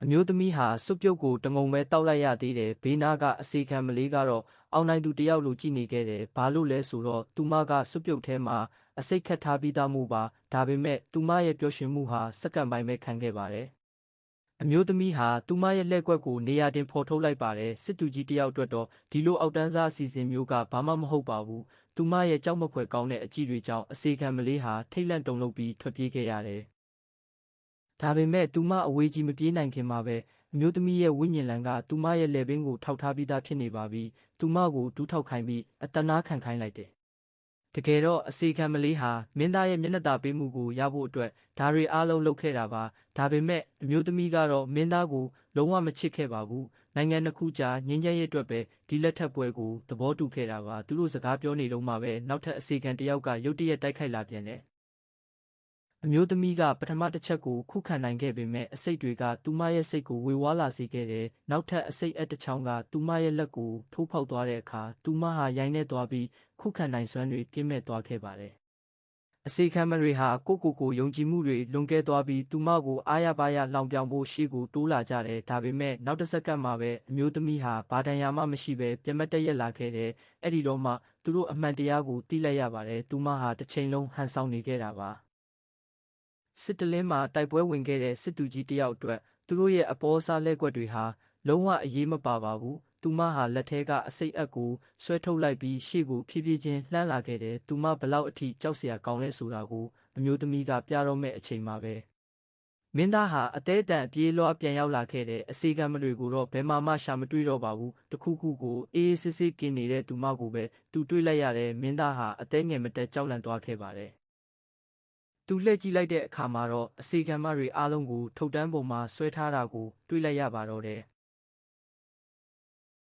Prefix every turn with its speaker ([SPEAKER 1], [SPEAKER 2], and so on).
[SPEAKER 1] မျိုးသမီးဟာစွပ်ပြုတ်ကိုတငုံပဲတောက်လိုက်ရသေးတယ်ဘေးနားကအစီခံမလေးကတော့အောင်နိုင်သူတယောက်လိုကြည့်နေခဲ့တယ်ဘာလို့လဲဆိုတော့သူမကစွပ်ပြုတ်ထဲမှာအစိတ်ခတ်ထားပြီးသားမှုပါဒါပေမဲ့သူမရဲ့ပျော်ရွှင်မှုဟာစက္ကန့်ပိုင်းပဲခံခဲ့ပါတယ်အမျိုးသမီးဟာသူမရဲ့လက်ကွက်ကိုနေရာတင်ဖော်ထုတ်လိုက်ပါတယ်စစ်သူကြီးတယောက်အတွက်တော့ဒီလိုအောက်တန်းစားအစီအစဉ်မျိုးကဘာမှမဟုတ်ပါဘူးသူမရဲ့ကြောက်မဖွယ်ကောင်းတဲ့အကြည့်တွေကြောင့်အစီခံမလေးဟာထိတ်လန့်တုန်လှုပ်ပြီးထွက်ပြေးခဲ့ရတယ်ဒါပေမဲ့သူမအဝေးကြီးမပြေးနိုင်ခင်မှာပဲအမျိုးသမီးရဲ့ဝိညာဉ်လံကသူမရဲ့လက်ပင်ကိုထောက်ထားပြီးသားဖြစ်နေပါပြီသူမကိုဒူးထောက်ခိုင်းပြီးအတနာခံခိုင်းလိုက်တယ်တကယ်တော့အစီခံမလေးဟာမင်းသားရဲ့မျက်နှာသာပေးမှုကိုရဖို့အတွက်ဒါတွေအားလုံးလုပ်ခဲ့တာပါဒါပေမဲ့အမျိုးသမီးကတော့မင်းသားကိုလုံးဝမချစ်ခဲ့ပါဘူးနိုင်ငံတစ်ခုကြာငြိမ်းချမ်းရေးအတွက်ပဲဒီလက်ထပ်ပွဲကိုသဘောတူခဲ့တာပါသူတို့စကားပြောနေတော့မှပဲနောက်ထပ်အစီခံတယောက်ကရုတ်တရက်တိုက်ခိုက်လာပြန်တယ်အမျိုးသမီးကပထမတစ်ချက်ကိုခုခံနိုင်ခဲ့ပေမဲ့အစိတ်တွေကသူမရဲ့စိတ်ကိုဝေဝါးလာစေခဲ့တယ်။နောက်ထပ်အစိတ်အတစ်ချောင်းကသူမရဲ့လက်ကိုထိုးဖောက်သွားတဲ့အခါသူမဟာရိုင်းနေသွားပြီးခုခံနိုင်စွမ်းတွေကင်းမဲ့သွားခဲ့ပါတယ်။အစီခံမတွေဟာကိုယုံကြည်မှုတွေလွန်ကဲသွားပြီးသူမကိုအားရပါးရလောင်ပြောင်ဖို့ရှေ့ကိုတိုးလာကြတယ်။ဒါပေမဲ့နောက်တစ်စက္ကန့်မှာပဲအမျိုးသမီးဟာဘာတန်ရာမှမရှိပဲပြတ်မတ်တရက်လာခဲ့တယ်။အဲ့ဒီတော့မှသူတို့အမှန်တရားကိုသိလိုက်ရပါတယ်။သူမဟာတစ်ချိန်လုံးဟန်ဆောင်နေခဲ့တာပါ။စစ်တလင်းမှာတိုက်ပွဲဝင်ခဲ့တဲ့စစ်သူကြီးတယောက်အတွက်သူတို့ရဲ့အပေါ်စားလက်ကွက်တွေဟာလုံးဝအရေးမပါပါဘူးသူမဟာလက်ထဲကအစိတ်အပ်ကိုဆွဲထုတ်လိုက်ပြီးရှေ့ကိုဖြည်းဖြည်းချင်းလှမ်းလာခဲ့တယ်သူမဘလောက်အထိကြောက်စရာကောင်းလဲဆိုတာကိုအမျိုးသမီးကပြတော့မဲ့အချိန်မှာပဲမင်းသားဟာအသေးအတန်ပြေးလွှားပြန်ရောက်လာခဲ့တဲ့အစီကံမတွေကိုတော့ဘယ်မှရှာမတွေ့တော့ပါဘူးတခုခုကိုအေးအေးဆေးဆေးกินနေတဲ့သူမကိုပဲသူတွေ့လိုက်ရတဲ့မင်းသားဟာအသေးငယ်မတက်ကြောက်လန့်သွားခဲ့ပါတယ်သူလှည့်ကြည့်လိုက်တဲ့အခါမှာတော့အစီခံမတွေအားလုံးကိုထုတ်တန်းပေါ်မှာဆွဲထားတာကိုတွေ့လိုက်ရပါတော့တယ်